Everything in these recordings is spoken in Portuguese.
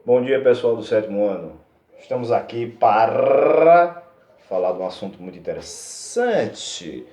Bom dia, pessoal do sétimo ano. Estamos aqui para falar de um assunto muito interessante,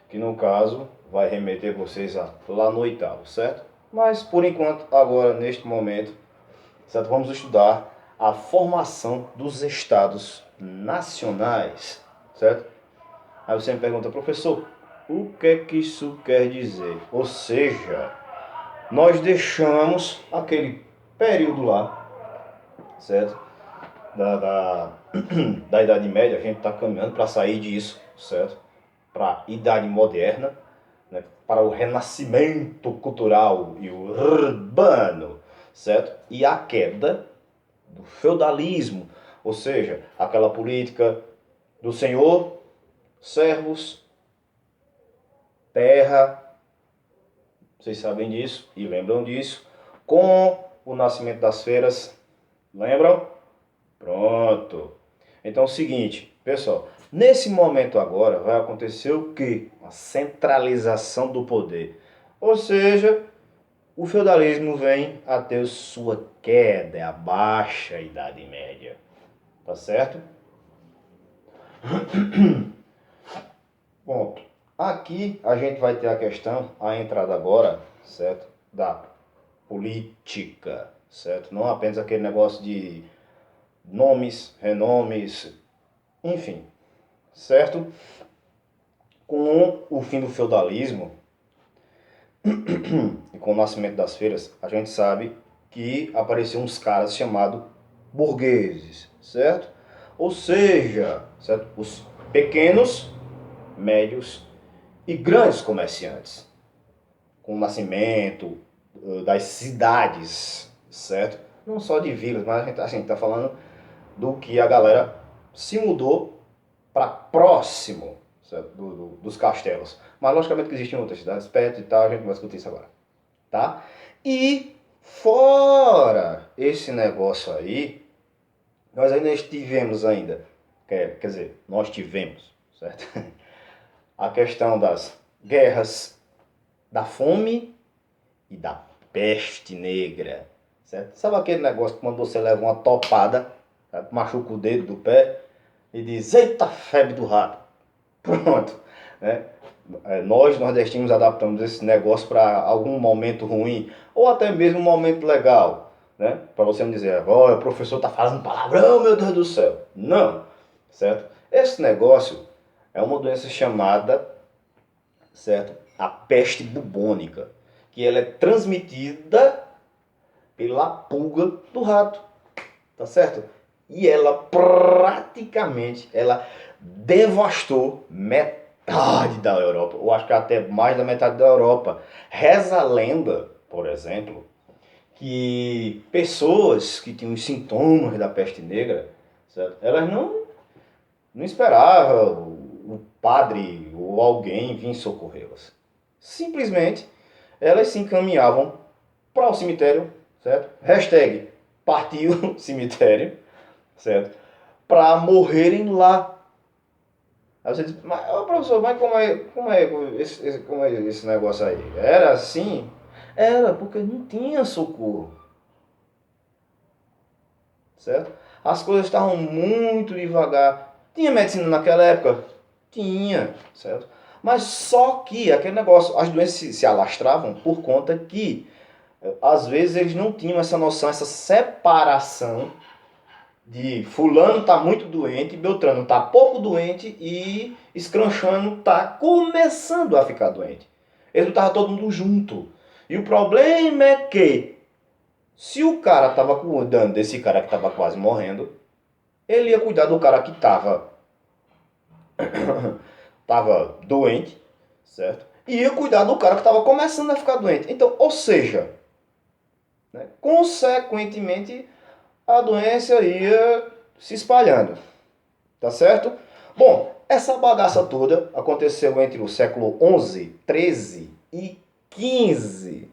que no caso vai remeter vocês a lá no oitavo, certo? Mas por enquanto, agora neste momento, certo? Vamos estudar a formação dos estados nacionais, certo? Aí você me pergunta, professor, o que é que isso quer dizer? Ou seja, nós deixamos aquele período lá, certo? da, da Idade Média, a gente está caminhando para sair disso, certo? Para a Idade Moderna, né? Para o renascimento cultural e o urbano, certo? E a queda do feudalismo, ou seja, aquela política do senhor, servos, terra, vocês sabem disso e lembram disso, com o nascimento das feiras, lembram? Pronto. Então é o seguinte, pessoal, nesse momento agora vai acontecer o quê? A centralização do poder. Ou seja, o feudalismo vem a ter sua queda, é a baixa Idade Média. Tá certo? Ponto. Aqui a gente vai ter a questão, a entrada agora, certo? Da política, certo? Não apenas aquele negócio de nomes, renomes, enfim, certo? Com o fim do feudalismo e com o nascimento das feiras, a gente sabe que apareceram uns caras chamados burgueses, certo? Ou seja, certo? Os pequenos, médios e grandes comerciantes, com o nascimento das cidades, certo? Não só de vilas, mas a gente está falando do que a galera se mudou para próximo, certo? Dos castelos. Mas logicamente que existem outras cidades perto e tal, a gente não vai discutir isso agora. Tá? E fora esse negócio aí, nós ainda tivemos ainda, quer dizer, nós tivemos, certo? A questão das guerras, da fome e da peste negra, certo? Sabe aquele negócio que quando você leva uma topada, certo? Machuca o dedo do pé e diz, eita febre do rato. Pronto, né? Nós nordestinos adaptamos esse negócio para algum momento ruim ou até mesmo um momento legal, né? Para você não dizer, oh, o professor está falando palavrão, meu Deus do céu. Não, certo? Esse negócio é uma doença chamada, certo? A peste bubônica, que ela é transmitida pela pulga do rato, tá certo? E ela praticamente, ela devastou metade da Europa, ou acho que até mais da metade da Europa. Reza a lenda, por exemplo, que pessoas que tinham os sintomas da peste negra, certo? Elas não esperavam o padre ou alguém vir socorrê-las. Simplesmente, elas se encaminhavam para o cemitério, certo? Hashtag partiu cemitério, certo? Para morrerem lá. Aí você diz, mas, ô, professor, mas como é esse negócio aí? Era assim? Era, porque não tinha socorro, certo? As coisas estavam muito devagar. Tinha medicina naquela época? Tinha, certo? Mas só que aquele negócio, as doenças se alastravam por conta que, às vezes, eles não tinham essa noção, essa separação de fulano tá muito doente, Beltrano tá pouco doente e Escranchano tá começando a ficar doente. Eles não estavam todo mundo junto. E o problema é que se o cara tava cuidando desse cara que tava quase morrendo, ele ia cuidar do cara que tava doente, certo? E ia cuidar do cara que tava começando a ficar doente. Então, ou seja, né, consequentemente a doença ia se espalhando. Tá certo? Bom, essa bagaça toda aconteceu entre o século 11, 13 e 15.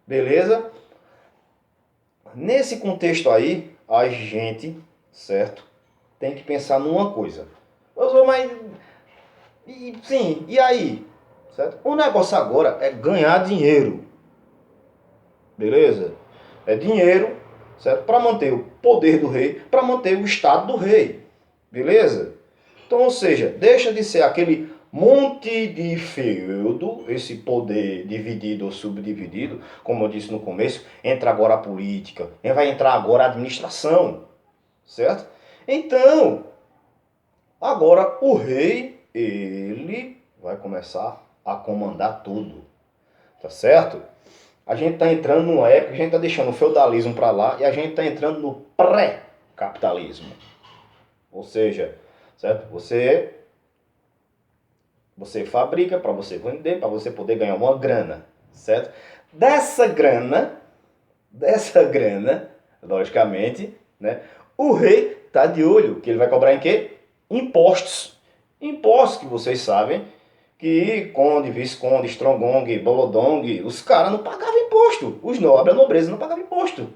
Beleza? Nesse contexto aí, a gente, certo? Tem que pensar numa coisa. Mas, sim, e aí? Certo? O negócio agora é ganhar dinheiro. Beleza? É dinheiro, certo? Para manter o poder do rei, para manter o estado do rei, beleza? Então, ou seja, deixa de ser aquele monte de feudo, esse poder dividido ou subdividido, como eu disse no começo, entra agora a política, vai entrar agora a administração, certo? Então, agora o rei, ele vai começar a comandar tudo, tá certo? A gente está entrando numa época, a gente está deixando o feudalismo para lá e a gente está entrando no pré-capitalismo. Ou seja, certo? Você fabrica para você vender, para você poder ganhar uma grana, certo? Dessa grana, logicamente, né? O rei tá de olho, que ele vai cobrar em quê? Impostos. Impostos que vocês sabem que conde, visconde, strongong, bolodong, os caras não pagavam imposto. Os nobres, a nobreza não pagavam imposto.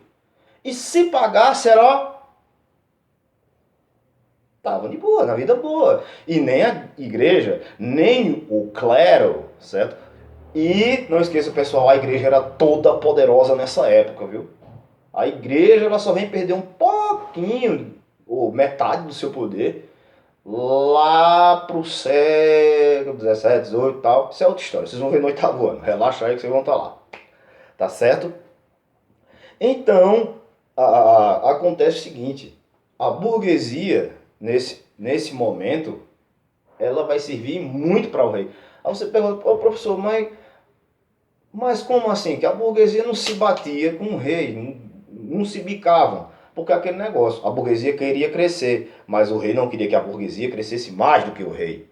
E se pagasse, era tava de boa, na vida boa. E nem a igreja, nem o clero, certo? E não esqueça, pessoal, a igreja era toda poderosa nessa época, viu? A igreja ela só vem perder um pouquinho, ou metade do seu poder, lá pro século 17, 18 e tal. Isso é outra história, vocês vão ver no 8º ano. Relaxa aí que vocês vão estar lá. Tá certo? Então, acontece o seguinte, a burguesia, nesse momento, ela vai servir muito para o rei. Aí você pergunta, oh, professor, mas como assim? Que a burguesia não se batia com o rei, não se bicavam. Porque aquele negócio, a burguesia queria crescer, mas o rei não queria que a burguesia crescesse mais do que o rei.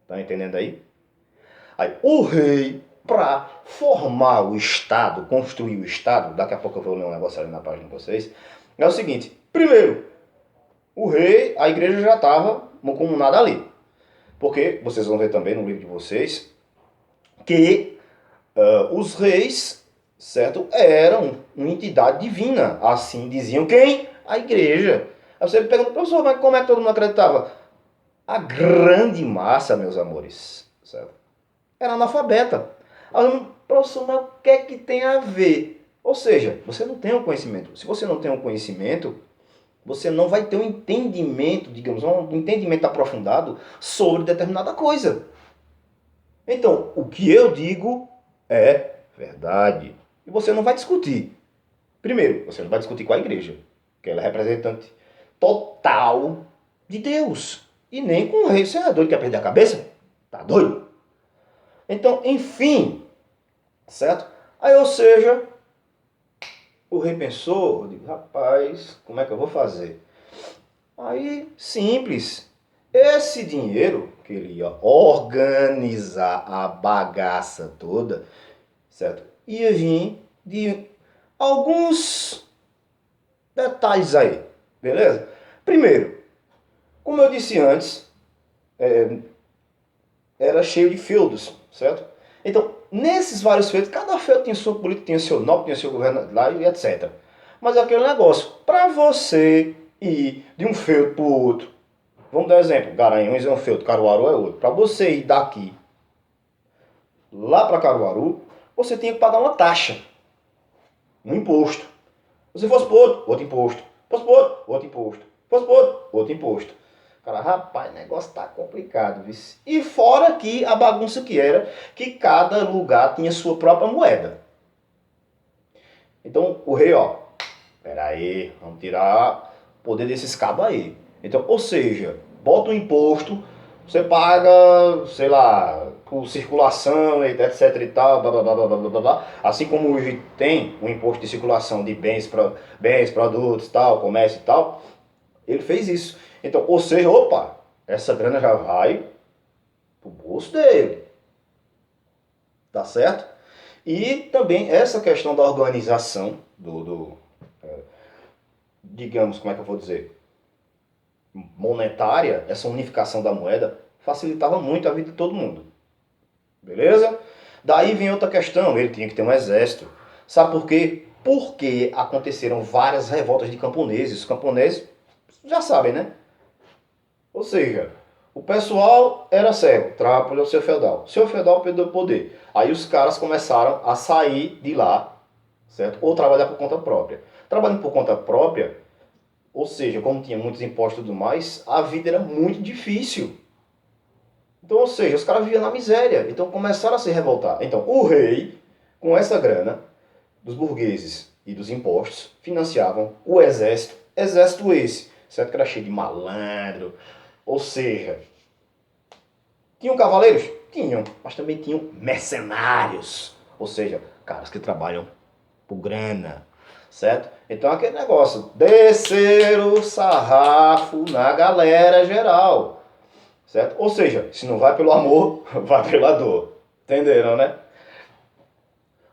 Tá entendendo aí? Aí o rei, para formar o Estado, construir o Estado, daqui a pouco eu vou ler um negócio ali na página de vocês, é o seguinte, primeiro, o rei, a igreja já estava mancomunada ali. Porque vocês vão ver também no livro de vocês que os reis, certo, eram uma entidade divina. Assim diziam quem? A igreja. Aí você pergunta, professor, mas como é que todo mundo acreditava? A grande massa, meus amores, certo, era analfabeta. Aí, professor, mas o que é que tem a ver? Ou seja, você não tem um conhecimento. Se você não tem um conhecimento, você não vai ter um entendimento, digamos, um entendimento aprofundado sobre determinada coisa. Então, o que eu digo é verdade. E você não vai discutir. Primeiro, você não vai discutir com a igreja, que ela é representante total de Deus. E nem com o rei. Você é doido, quer perder a cabeça? Tá doido? Então, enfim, certo? Aí, ou seja, o rei pensou, eu digo, rapaz, como é que eu vou fazer? Aí, simples. Esse dinheiro que ele ia organizar a bagaça toda, certo? Ia vir de alguns detalhes aí, beleza? Primeiro, como eu disse antes, era cheio de feudos, certo? Então, nesses vários feudos, cada feudo tinha sua política, tinha seu nobre, tinha seu governo lá e etc. Mas é aquele negócio, para você ir de um feudo para o outro, vamos dar um exemplo, Garanhuns é um feudo, Caruaru é outro. Para você ir daqui lá para Caruaru, você tinha que pagar uma taxa, um imposto. Se fosse para outro imposto. Fosse para outro imposto. Fosse para outro imposto. Cara, rapaz, o negócio tá complicado, viu? E fora que a bagunça que era, que cada lugar tinha sua própria moeda. Então, o rei, ó, peraí, vamos tirar o poder desses cabos aí. Então, ou seja, bota um imposto, você paga, sei lá, por circulação, etc e tal, blá, blá, blá, blá, blá, blá, blá. Assim como hoje tem um imposto de circulação de bens, produtos, tal, comércio e tal, ele fez isso. Então, ou seja, opa, essa grana já vai pro bolso dele. Tá certo? E também essa questão da organização digamos, como é que eu vou dizer, monetária, essa unificação da moeda, facilitava muito a vida de todo mundo. Beleza? Daí vem outra questão, ele tinha que ter um exército. Sabe por quê? Porque aconteceram várias revoltas de camponeses. Os camponeses, já sabem, né? Ou seja, o pessoal era cego, trabalhava para o seu feudal. O seu feudal perdeu o poder. Aí os caras começaram a sair de lá, certo? Ou trabalhar por conta própria. Trabalhando por conta própria, ou seja, como tinha muitos impostos e tudo mais, a vida era muito difícil. Então, ou seja, os caras viviam na miséria. Então começaram a se revoltar. Então, o rei, com essa grana dos burgueses e dos impostos, financiavam o exército. Exército esse, certo? Que era cheio de malandro. Ou seja, tinham cavaleiros? Tinham. Mas também tinham mercenários. Ou seja, caras que trabalham por grana. Certo? Então aquele negócio, descer o sarrafo na galera geral. Certo? Ou seja, se não vai pelo amor, vai pela dor. Entenderam, né?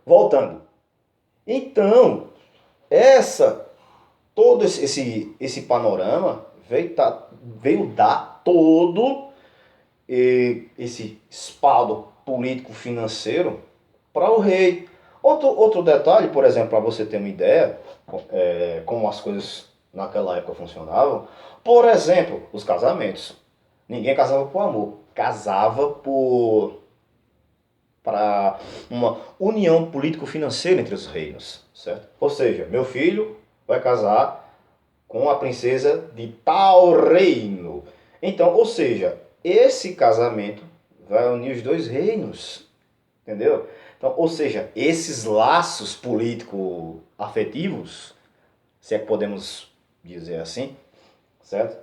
Voltando. Então, todo esse panorama veio dar todo esse espaldo político-financeiro para o rei. Outro detalhe, por exemplo, para você ter uma ideia, como as coisas naquela época funcionavam, por exemplo, os casamentos. Ninguém casava por amor, casava para uma união político-financeira entre os reinos, certo? Ou seja, meu filho vai casar com a princesa de tal reino. Então, ou seja, esse casamento vai unir os dois reinos, entendeu? Então, ou seja, esses laços político-afetivos, se é que podemos dizer assim, certo?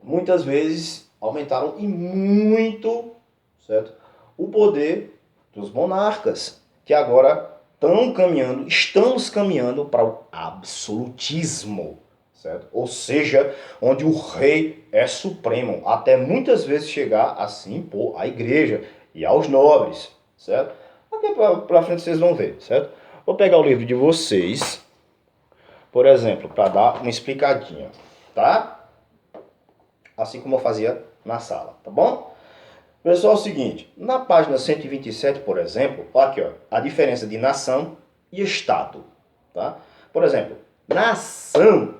Muitas vezes aumentaram e muito, certo? O poder dos monarcas, que agora estamos caminhando para o absolutismo, certo? Ou seja, onde o rei é supremo, até muitas vezes chegar a se impor à igreja e aos nobres, certo? Aqui para frente vocês vão ver, certo? Vou pegar o livro de vocês, por exemplo, para dar uma explicadinha, tá? Assim como eu fazia na sala, tá bom? Pessoal, é o seguinte, na página 127, por exemplo, aqui ó, a diferença de nação e Estado, tá? Por exemplo, nação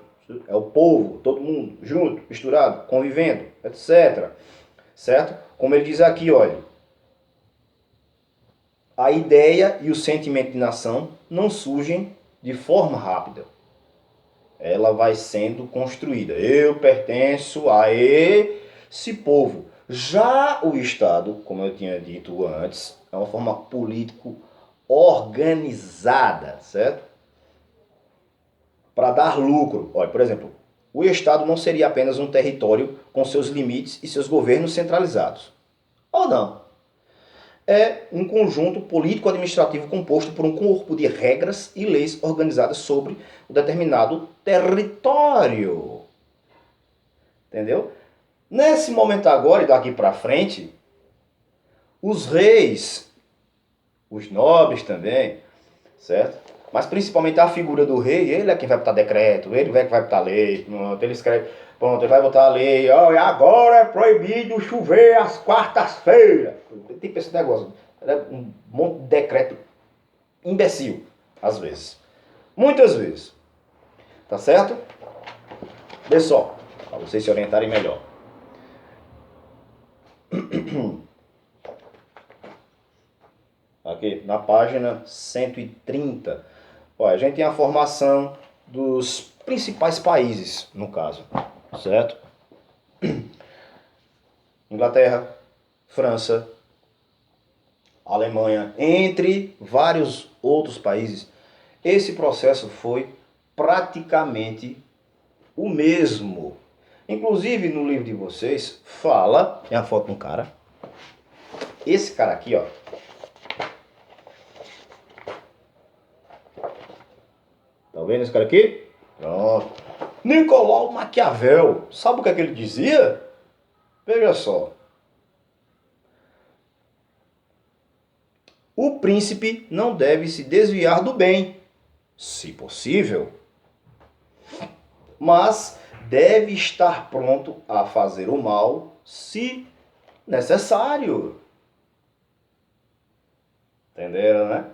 é o povo, todo mundo junto, misturado, convivendo, etc. Certo? Como ele diz aqui, olha, a ideia e o sentimento de nação não surgem de forma rápida. Ela vai sendo construída. Eu pertenço a esse povo. Já o Estado, como eu tinha dito antes, é uma forma político organizada, certo? Para dar lucro. Olha, por exemplo, o Estado não seria apenas um território com seus limites e seus governos centralizados. Ou não? É um conjunto político-administrativo composto por um corpo de regras e leis organizadas sobre um determinado território. Entendeu? Nesse momento agora e daqui para frente, os reis, os nobres também, certo? Mas principalmente a figura do rei, ele é quem vai botar decreto, ele é que vai botar lei, pronto, ele escreve, pronto, ele vai botar a lei, ó, e agora é proibido chover às quartas-feiras. Tipo esse negócio, é um monte de decreto imbecil, às vezes. Muitas vezes. Tá certo? Vê só, para vocês se orientarem melhor. Aqui na página 130. Olha, a gente tem a formação dos principais países, no caso, certo? Inglaterra, França, Alemanha, entre vários outros países. Esse processo foi praticamente o mesmo. Inclusive no livro de vocês fala, tem a foto de um cara. Esse cara aqui, ó. Tá vendo esse cara aqui? Pronto. Nicolau Maquiavel. Sabe o que é que ele dizia? Veja só. O príncipe não deve se desviar do bem, se possível, mas deve estar pronto a fazer o mal se necessário. Entenderam, né?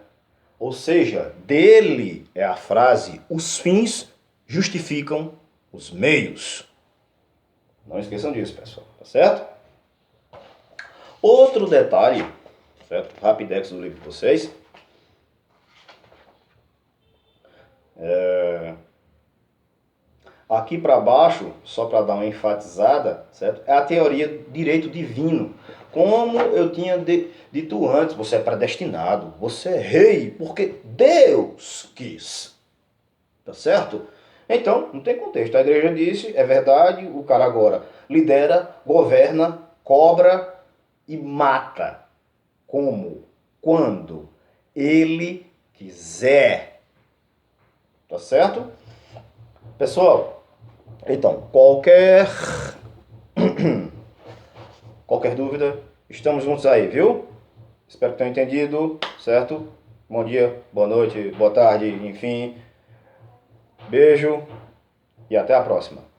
Ou seja, dele é a frase: os fins justificam os meios. Não esqueçam disso, pessoal, tá certo? Outro detalhe, certo? Rapidex do livro de vocês. Aqui para baixo, só para dar uma enfatizada, certo? É a teoria do direito divino. Como eu tinha dito antes, você é predestinado, você é rei, porque Deus quis. Tá certo? Então, não tem contexto. A igreja disse, é verdade, o cara agora lidera, governa, cobra e mata. Como? Quando ele quiser. Tá certo? Pessoal, então, qualquer dúvida, estamos juntos aí, viu? Espero que tenham entendido, certo? Bom dia, boa noite, boa tarde, enfim. Beijo e até a próxima.